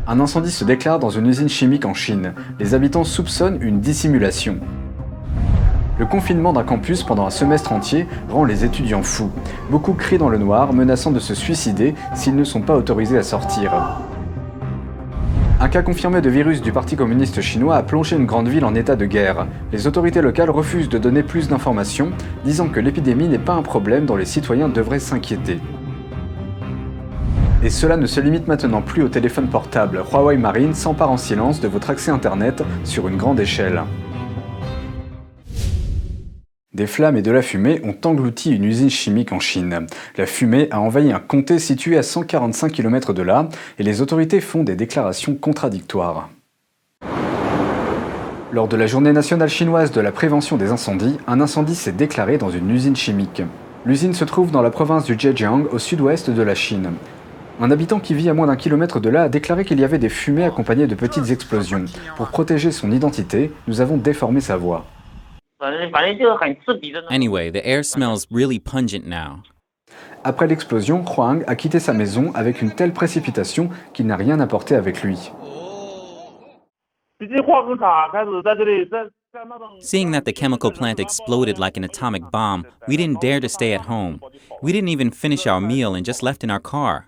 Un incendie se déclare dans une usine chimique en Chine. Les habitants soupçonnent une dissimulation. Le confinement d'un campus pendant un semestre entier rend les étudiants fous. Beaucoup crient dans le noir, menaçant de se suicider s'ils ne sont pas autorisés à sortir. Un cas confirmé de virus du Parti communiste chinois a plongé une grande ville en état de guerre. Les autorités locales refusent de donner plus d'informations, disant que l'épidémie n'est pas un problème dont les citoyens devraient s'inquiéter. Et cela ne se limite maintenant plus au téléphone portable. Huawei Marine s'empare en silence de votre accès Internet sur une grande échelle. Des flammes et de la fumée ont englouti une usine chimique en Chine. La fumée a envahi un comté situé à 145 km de là et les autorités font des déclarations contradictoires. Lors de la journée nationale chinoise de la prévention des incendies, un incendie s'est déclaré dans une usine chimique. L'usine se trouve dans la province du Zhejiang, au sud-ouest de la Chine. Un habitant qui vit à moins d'un kilomètre de là a déclaré qu'il y avait des fumées accompagnées de petites explosions. Pour protéger son identité, nous avons déformé sa voix. Anyway, the air smells really pungent now. Après l'explosion, Huang a quitté sa maison avec une telle précipitation qu'il n'a rien apporté avec lui. Seeing that the chemical plant exploded like an atomic bomb, we didn't dare to stay at home. We didn't even finish our meal and just left in our car.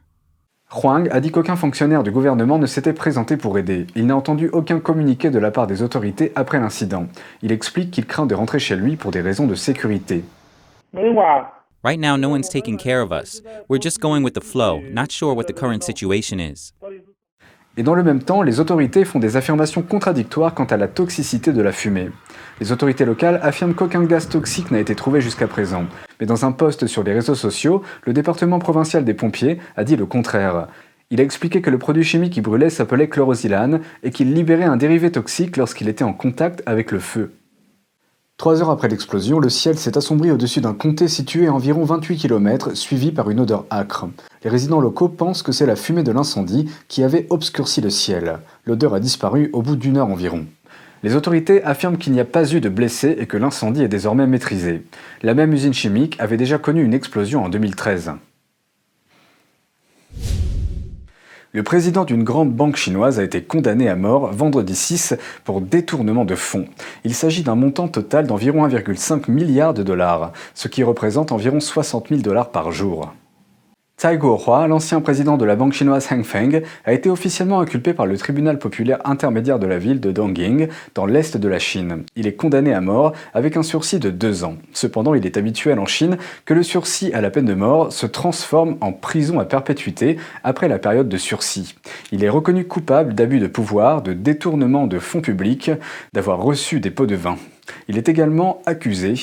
Huang a dit qu'aucun fonctionnaire du gouvernement ne s'était présenté pour aider. Il n'a entendu aucun communiqué de la part des autorités après l'incident. Il explique qu'il craint de rentrer chez lui pour des raisons de sécurité. Right now, no one's taking care of us. We're just going with the flow, not sure what the current situation is. Et dans le même temps, les autorités font des affirmations contradictoires quant à la toxicité de la fumée. Les autorités locales affirment qu'aucun gaz toxique n'a été trouvé jusqu'à présent. Mais dans un post sur les réseaux sociaux, le département provincial des pompiers a dit le contraire. Il a expliqué que le produit chimique qui brûlait s'appelait chlorosilane et qu'il libérait un dérivé toxique lorsqu'il était en contact avec le feu. 3 heures après l'explosion, le ciel s'est assombri au-dessus d'un comté situé à environ 28 km, suivi par une odeur âcre. Les résidents locaux pensent que c'est la fumée de l'incendie qui avait obscurci le ciel. L'odeur a disparu au bout d'1 heure environ. Les autorités affirment qu'il n'y a pas eu de blessés et que l'incendie est désormais maîtrisé. La même usine chimique avait déjà connu une explosion en 2013. Le président d'une grande banque chinoise a été condamné à mort vendredi 6 pour détournement de fonds. Il s'agit d'un montant total d'environ 1,5 milliard de dollars, ce qui représente environ 60 000 dollars par jour. Tsai Guohua, l'ancien président de la banque chinoise Hengfeng, a été officiellement inculpé par le tribunal populaire intermédiaire de la ville de Dongying, dans l'est de la Chine. Il est condamné à mort avec un sursis de 2 ans. Cependant, il est habituel en Chine que le sursis à la peine de mort se transforme en prison à perpétuité après la période de sursis. Il est reconnu coupable d'abus de pouvoir, de détournement de fonds publics, d'avoir reçu des pots de vin. Il est également accusé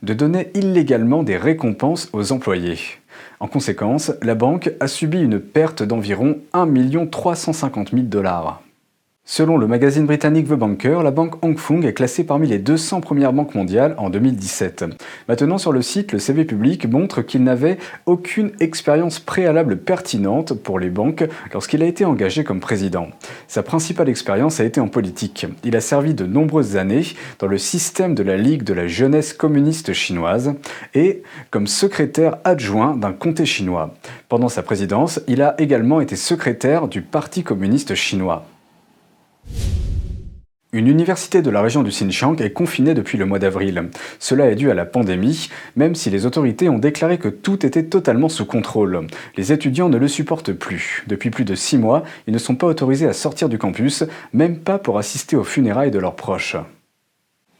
de donner illégalement des récompenses aux employés. En conséquence, la banque a subi une perte d'environ 1 350 000 dollars. Selon le magazine britannique The Banker, la banque Hong Fung est classée parmi les 200 premières banques mondiales en 2017. Maintenant, sur le site, le CV public montre qu'il n'avait aucune expérience préalable pertinente pour les banques lorsqu'il a été engagé comme président. Sa principale expérience a été en politique. Il a servi de nombreuses années dans le système de la Ligue de la jeunesse communiste chinoise et comme secrétaire adjoint d'un comté chinois. Pendant sa présidence, il a également été secrétaire du Parti communiste chinois. Une université de la région du Xinjiang est confinée depuis le mois d'avril. Cela est dû à la pandémie, même si les autorités ont déclaré que tout était totalement sous contrôle. Les étudiants ne le supportent plus. Depuis plus de 6 mois, ils ne sont pas autorisés à sortir du campus, même pas pour assister aux funérailles de leurs proches.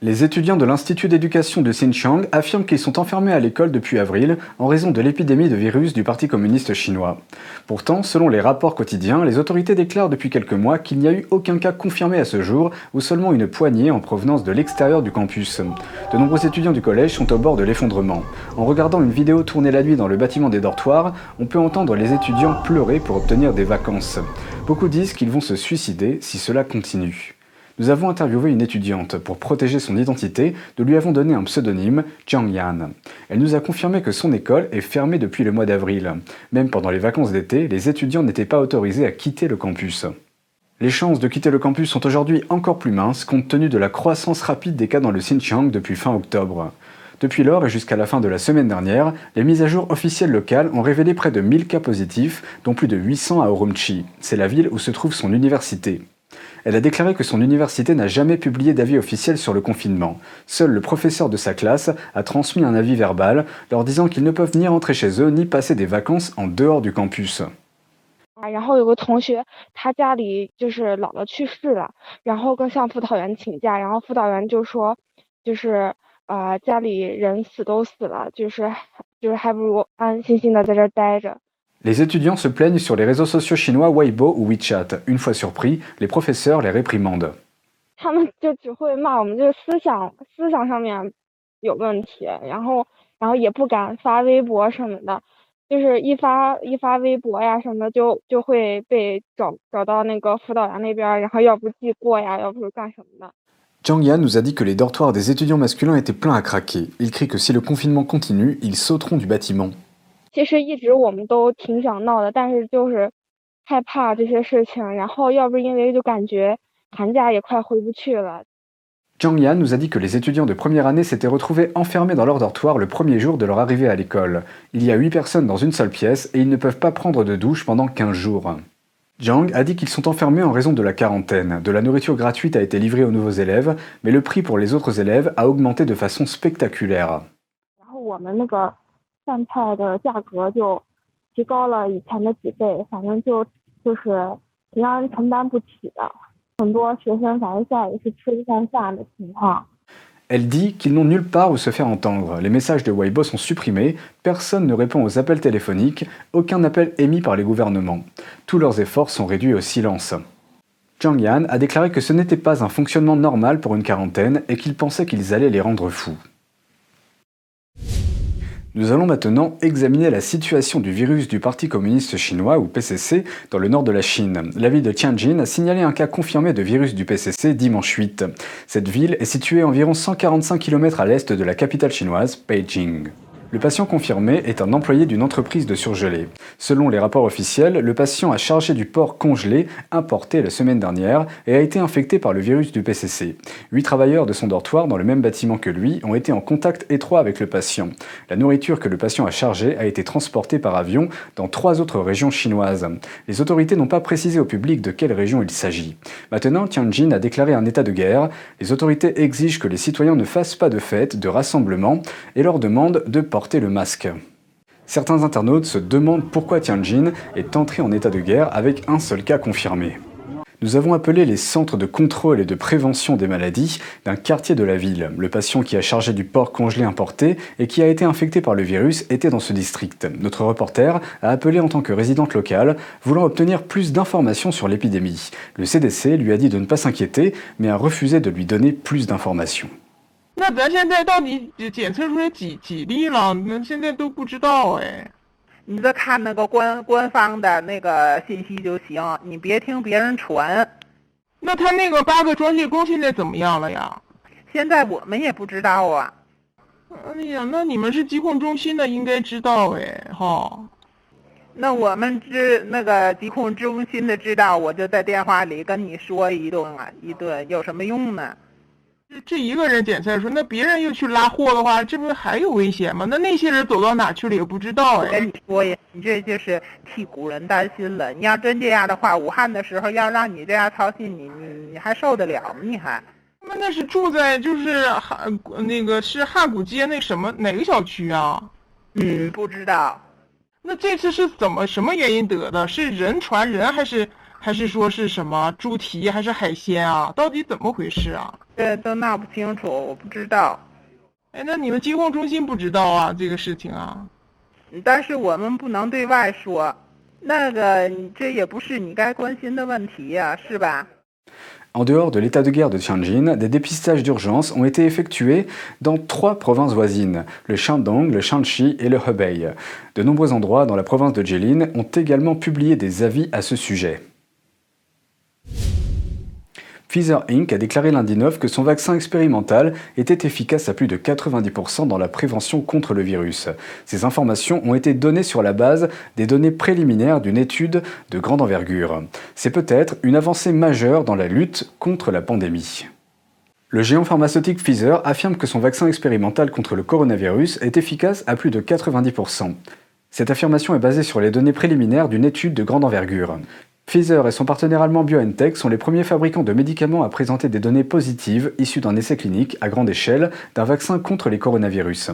Les étudiants de l'Institut d'éducation de Xinjiang affirment qu'ils sont enfermés à l'école depuis avril en raison de l'épidémie de virus du Parti communiste chinois. Pourtant, selon les rapports quotidiens, les autorités déclarent depuis quelques mois qu'il n'y a eu aucun cas confirmé à ce jour ou seulement une poignée en provenance de l'extérieur du campus. De nombreux étudiants du collège sont au bord de l'effondrement. En regardant une vidéo tournée la nuit dans le bâtiment des dortoirs, on peut entendre les étudiants pleurer pour obtenir des vacances. Beaucoup disent qu'ils vont se suicider si cela continue. Nous avons interviewé une étudiante. Pour protéger son identité, nous lui avons donné un pseudonyme, Jiang Yan. Elle nous a confirmé que son école est fermée depuis le mois d'avril. Même pendant les vacances d'été, les étudiants n'étaient pas autorisés à quitter le campus. Les chances de quitter le campus sont aujourd'hui encore plus minces compte tenu de la croissance rapide des cas dans le Xinjiang depuis fin octobre. Depuis lors et jusqu'à la fin de la semaine dernière, les mises à jour officielles locales ont révélé près de 1000 cas positifs, dont plus de 800 à Urumqi. C'est la ville où se trouve son université. Elle a déclaré que son université n'a jamais publié d'avis officiel sur le confinement. Seul le professeur de sa classe a transmis un avis verbal, leur disant qu'ils ne peuvent ni rentrer chez eux ni passer des vacances en dehors du campus. 然后有个同学，他家里就是姥姥去世了，然后向辅导员请假，然后辅导员就说，家里人死都死了，还不如安安心心的在这儿待着。 Les étudiants se plaignent sur les réseaux sociaux chinois Weibo ou WeChat. Une fois surpris, les professeurs les réprimandent. 他们就只会骂我们，就是思想上面有问题，然后也不敢发微博什么的。 就是一发微博呀什么的，就会被找到那个辅导员那边，然后要不记过呀，要不是干什么的。 Zhang Yan nous a dit que les dortoirs des étudiants masculins étaient pleins à craquer. Il crie que si le confinement continue, ils sauteront du bâtiment. 其实一直我们都挺想闹的，但是就是害怕这些事情，然后要不是因为就感觉寒假也快回不去了。 Zhang Yan nous a dit que les étudiants de première année s'étaient retrouvés enfermés dans leur dortoir le premier jour de leur arrivée à l'école. Il y a 8 personnes dans une seule pièce et ils ne peuvent pas prendre de douche pendant 15 jours. Zhang a dit qu'ils sont enfermés en raison de la quarantaine. De la nourriture gratuite a été livrée aux nouveaux élèves, mais le prix pour les autres élèves a augmenté de façon spectaculaire. 然后我们那个饭菜的价格就提高了以前的几倍，反正就是挺让人承担不起的。 很多学生反正现在也是吃不上饭的情况。 Elle dit qu'ils n'ont nulle part où se faire entendre. Les messages de Weibo sont supprimés, personne ne répond aux appels téléphoniques, aucun appel émis par les gouvernements. Tous leurs efforts sont réduits au silence. Zhang Yan a déclaré que ce n'était pas un fonctionnement normal pour une quarantaine et qu'il pensait qu'ils allaient les rendre fous. Nous allons maintenant examiner la situation du virus du Parti communiste chinois, ou PCC, dans le nord de la Chine. La ville de Tianjin a signalé un cas confirmé de virus du PCC dimanche 8. Cette ville est située à environ 145 km à l'est de la capitale chinoise, Beijing. Le patient confirmé est un employé d'une entreprise de surgelés. Selon les rapports officiels, le patient a chargé du porc congelé importé la semaine dernière et a été infecté par le virus du PCC. 8 travailleurs de son dortoir dans le même bâtiment que lui ont été en contact étroit avec le patient. La nourriture que le patient a chargée a été transportée par avion dans 3 autres régions chinoises. Les autorités n'ont pas précisé au public de quelle région il s'agit. Maintenant, Tianjin a déclaré un état de guerre. Les autorités exigent que les citoyens ne fassent pas de fêtes, de rassemblements et leur demandent de porter le masque. Certains internautes se demandent pourquoi Tianjin est entré en état de guerre avec un seul cas confirmé. Nous avons appelé les centres de contrôle et de prévention des maladies d'un quartier de la ville. Le patient qui a chargé du porc congelé importé et qui a été infecté par le virus était dans ce district. Notre reporter a appelé en tant que résidente locale, voulant obtenir plus d'informations sur l'épidémie. Le CDC lui a dit de ne pas s'inquiéter, mais a refusé de lui donner plus d'informations. 那咱现在到底检测出来几例了？那现在都不知道哎。你再看那个官方的那个信息就行，你别听别人传。那他那个8个专列工现在怎么样了呀？现在我们也不知道啊。哎呀，那你们是疾控中心的，应该知道哎，哈。那我们那个疾控中心的知道，我就在电话里跟你说一顿，有什么用呢？ 这一个人检测说，那别人又去拉货的话，这不是还有危险吗？那些人走到哪去了也不知道哎。我跟你说呀，你这就是替古人担心了。你要真这样的话，武汉的时候要让你这样操心，你还受得了吗？你还？那是住在就是是汉古街哪个小区啊？不知道。那这次是什么原因得的？是人传人还是说是什么猪蹄还是海鲜啊？到底怎么回事啊？这都闹不清楚，我不知道。哎，那你们疾控中心不知道啊这个事情啊？但是我们不能对外说，那个这也不是你该关心的问题呀，是吧？ En dehors de l'état de guerre de Tianjin, des dépistages d'urgence ont été effectués dans 3 provinces voisines, le Shandong, le Shanxi et le Hebei. De nombreux endroits dans la province de Jilin ont également publié des avis à ce sujet. Pfizer Inc. a déclaré lundi 9 que son vaccin expérimental était efficace à plus de 90% dans la prévention contre le virus. Ces informations ont été données sur la base des données préliminaires d'une étude de grande envergure. C'est peut-être une avancée majeure dans la lutte contre la pandémie. Le géant pharmaceutique Pfizer affirme que son vaccin expérimental contre le coronavirus est efficace à plus de 90%. Cette affirmation est basée sur les données préliminaires d'une étude de grande envergure. Pfizer et son partenaire allemand BioNTech sont les premiers fabricants de médicaments à présenter des données positives issues d'un essai clinique à grande échelle d'un vaccin contre les coronavirus.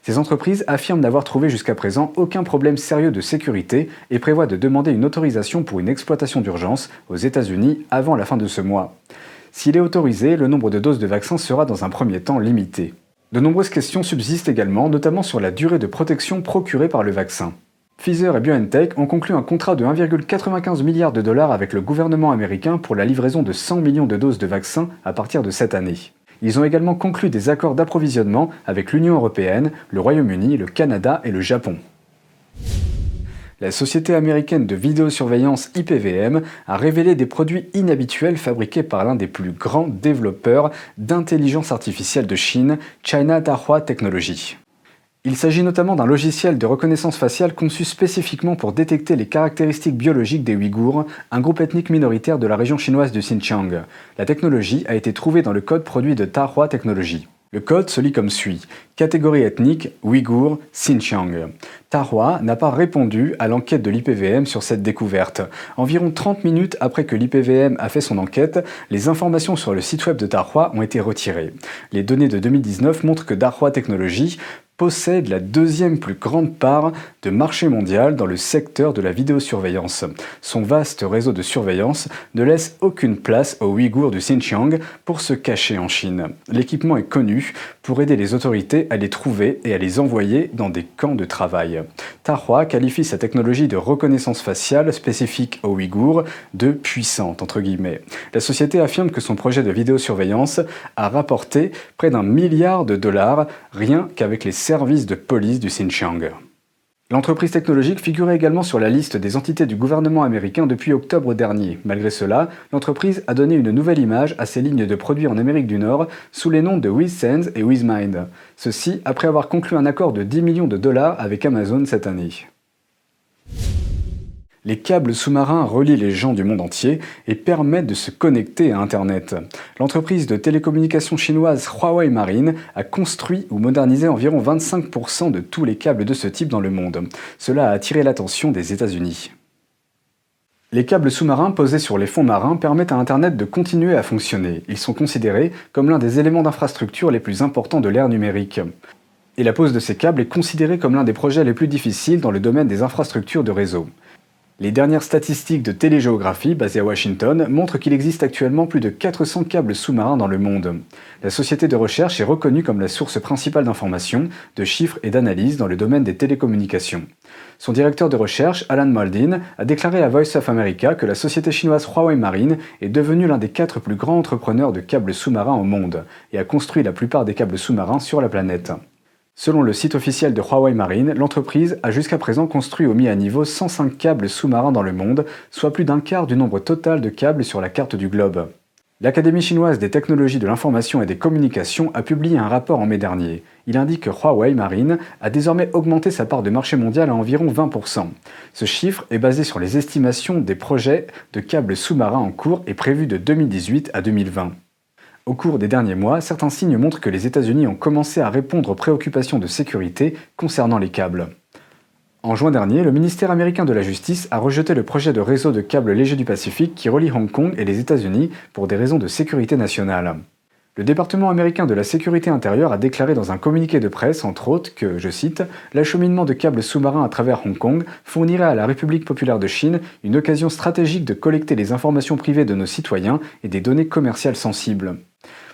Ces entreprises affirment n'avoir trouvé jusqu'à présent aucun problème sérieux de sécurité et prévoient de demander une autorisation pour une exploitation d'urgence aux États-Unis avant la fin de ce mois. S'il est autorisé, le nombre de doses de vaccins sera dans un premier temps limité. De nombreuses questions subsistent également, notamment sur la durée de protection procurée par le vaccin. Pfizer et BioNTech ont conclu un contrat de 1,95 milliard de dollars avec le gouvernement américain pour la livraison de 100 millions de doses de vaccins à partir de cette année. Ils ont également conclu des accords d'approvisionnement avec l'Union européenne, le Royaume-Uni, le Canada et le Japon. La société américaine de vidéosurveillance IPVM a révélé des produits inhabituels fabriqués par l'un des plus grands développeurs d'intelligence artificielle de Chine, China Dahua Technology. Il s'agit notamment d'un logiciel de reconnaissance faciale conçu spécifiquement pour détecter les caractéristiques biologiques des Ouïghours, un groupe ethnique minoritaire de la région chinoise du Xinjiang. La technologie a été trouvée dans le code produit de Dahua Technology. Le code se lit comme suit. Catégorie ethnique, Ouïghour, Xinjiang. Dahua n'a pas répondu à l'enquête de l'IPVM sur cette découverte. Environ 30 minutes après que l'IPVM a fait son enquête, les informations sur le site web de Dahua ont été retirées. Les données de 2019 montrent que Dahua Technology possède la deuxième plus grande part de marché mondial dans le secteur de la vidéosurveillance. Son vaste réseau de surveillance ne laisse aucune place aux Ouïghours du Xinjiang pour se cacher en Chine. L'équipement est connu pour aider les autorités à les trouver et à les envoyer dans des camps de travail. Dahua qualifie sa technologie de reconnaissance faciale spécifique aux Ouïghours de puissante, entre guillemets. La société affirme que son projet de vidéosurveillance a rapporté près d'1 milliard de dollars rien qu'avec les services de police du Xinjiang. L'entreprise technologique figurait également sur la liste des entités du gouvernement américain depuis octobre dernier. Malgré cela, l'entreprise a donné une nouvelle image à ses lignes de produits en Amérique du Nord sous les noms de WizSense et WizMind. Ceci après avoir conclu un accord de 10 millions de dollars avec Amazon cette année. Les câbles sous-marins relient les gens du monde entier et permettent de se connecter à Internet. L'entreprise de télécommunications chinoise Huawei Marine a construit ou modernisé environ 25% de tous les câbles de ce type dans le monde. Cela a attiré l'attention des États-Unis. Les câbles sous-marins posés sur les fonds marins permettent à Internet de continuer à fonctionner. Ils sont considérés comme l'un des éléments d'infrastructure les plus importants de l'ère numérique. Et la pose de ces câbles est considérée comme l'un des projets les plus difficiles dans le domaine des infrastructures de réseau. Les dernières statistiques de Télégéographie, basées à Washington, montrent qu'il existe actuellement plus de 400 câbles sous-marins dans le monde. La société de recherche est reconnue comme la source principale d'informations, de chiffres et d'analyses dans le domaine des télécommunications. Son directeur de recherche, Alan Maldin, a déclaré à Voice of America que la société chinoise Huawei Marine est devenue l'un des 4 plus grands entrepreneurs de câbles sous-marins au monde et a construit la plupart des câbles sous-marins sur la planète. Selon le site officiel de Huawei Marine, l'entreprise a jusqu'à présent construit ou mis à niveau 105 câbles sous-marins dans le monde, soit plus d'un quart du nombre total de câbles sur la carte du globe. L'Académie chinoise des technologies de l'information et des communications a publié un rapport en mai dernier. Il indique que Huawei Marine a désormais augmenté sa part de marché mondial à environ 20%. Ce chiffre est basé sur les estimations des projets de câbles sous-marins en cours et prévus de 2018 à 2020. Au cours des derniers mois, certains signes montrent que les États-Unis ont commencé à répondre aux préoccupations de sécurité concernant les câbles. En juin dernier, le ministère américain de la Justice a rejeté le projet de réseau de câbles légers du Pacifique qui relie Hong Kong et les États-Unis pour des raisons de sécurité nationale. Le département américain de la sécurité intérieure a déclaré dans un communiqué de presse, entre autres, que, je cite, « l'acheminement de câbles sous-marins à travers Hong Kong fournirait à la République populaire de Chine une occasion stratégique de collecter les informations privées de nos citoyens et des données commerciales sensibles ».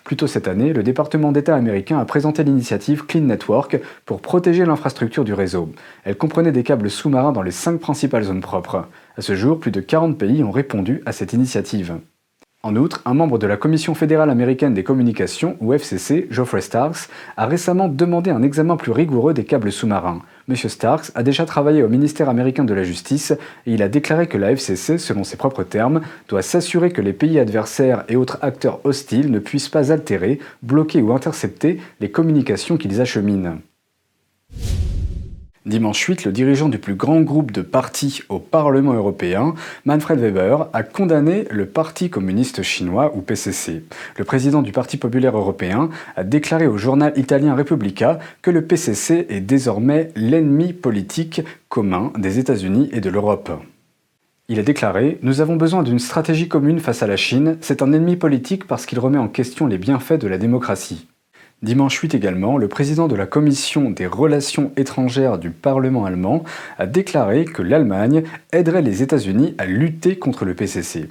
Plus tôt cette année, le département d'État américain a présenté l'initiative Clean Network pour protéger l'infrastructure du réseau. Elle comprenait des câbles sous-marins dans les 5 principales zones propres. À ce jour, plus de 40 pays ont répondu à cette initiative. En outre, un membre de la Commission fédérale américaine des communications, ou FCC, Geoffrey Starks, a récemment demandé un examen plus rigoureux des câbles sous-marins. M. Starks a déjà travaillé au ministère américain de la Justice et il a déclaré que la FCC, selon ses propres termes, doit s'assurer que les pays adversaires et autres acteurs hostiles ne puissent pas altérer, bloquer ou intercepter les communications qu'ils acheminent. Dimanche 8, le dirigeant du plus grand groupe de partis au Parlement européen, Manfred Weber, a condamné le Parti communiste chinois ou PCC. Le président du Parti populaire européen a déclaré au journal italien Repubblica que le PCC est désormais l'ennemi politique commun des États-Unis et de l'Europe. Il a déclaré « Nous avons besoin d'une stratégie commune face à la Chine. C'est un ennemi politique parce qu'il remet en question les bienfaits de la démocratie. » Dimanche 8 également, le président de la Commission des relations étrangères du Parlement allemand a déclaré que l'Allemagne aiderait les États-Unis à lutter contre le PCC.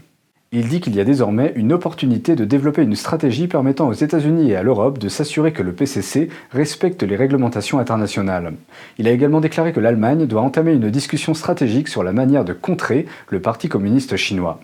Il dit qu'il y a désormais une opportunité de développer une stratégie permettant aux États-Unis et à l'Europe de s'assurer que le PCC respecte les réglementations internationales. Il a également déclaré que l'Allemagne doit entamer une discussion stratégique sur la manière de contrer le Parti communiste chinois.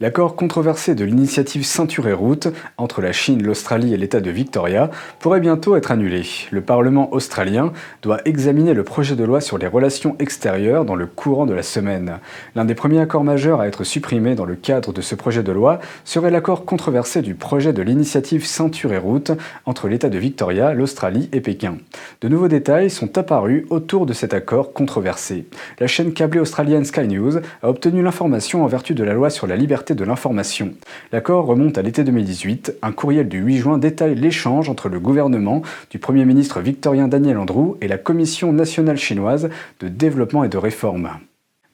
L'accord controversé de l'initiative Ceinture et Route entre la Chine, l'Australie et l'État de Victoria pourrait bientôt être annulé. Le Parlement australien doit examiner le projet de loi sur les relations extérieures dans le courant de la semaine. L'un des premiers accords majeurs à être supprimé dans le cadre de ce projet de loi serait l'accord controversé du projet de l'initiative Ceinture et Route entre l'État de Victoria, l'Australie et Pékin. De nouveaux détails sont apparus autour de cet accord controversé. La chaîne câblée australienne Sky News a obtenu l'information en vertu de la loi sur la liberté de l'information. L'accord remonte à l'été 2018. Un courriel du 8 juin détaille l'échange entre le gouvernement du Premier ministre victorien Daniel Andrew et la Commission nationale chinoise de développement et de réforme.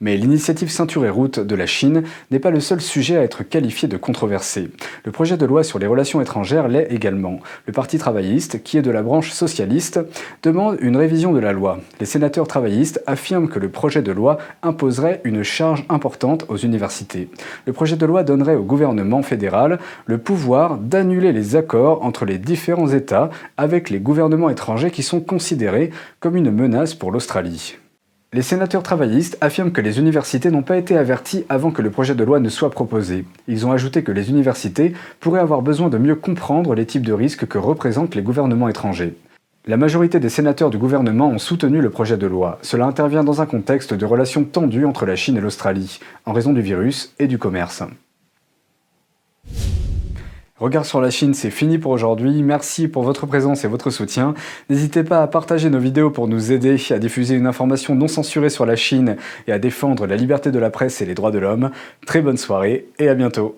Mais l'initiative Ceinture et Route de la Chine n'est pas le seul sujet à être qualifié de controversé. Le projet de loi sur les relations étrangères l'est également. Le Parti travailliste, qui est de la branche socialiste, demande une révision de la loi. Les sénateurs travaillistes affirment que le projet de loi imposerait une charge importante aux universités. Le projet de loi donnerait au gouvernement fédéral le pouvoir d'annuler les accords entre les différents États avec les gouvernements étrangers qui sont considérés comme une menace pour l'Australie. Les sénateurs travaillistes affirment que les universités n'ont pas été averties avant que le projet de loi ne soit proposé. Ils ont ajouté que les universités pourraient avoir besoin de mieux comprendre les types de risques que représentent les gouvernements étrangers. La majorité des sénateurs du gouvernement ont soutenu le projet de loi. Cela intervient dans un contexte de relations tendues entre la Chine et l'Australie, en raison du virus et du commerce. Regard sur la Chine, c'est fini pour aujourd'hui. Merci pour votre présence et votre soutien. N'hésitez pas à partager nos vidéos pour nous aider à diffuser une information non censurée sur la Chine et à défendre la liberté de la presse et les droits de l'homme. Très bonne soirée et à bientôt.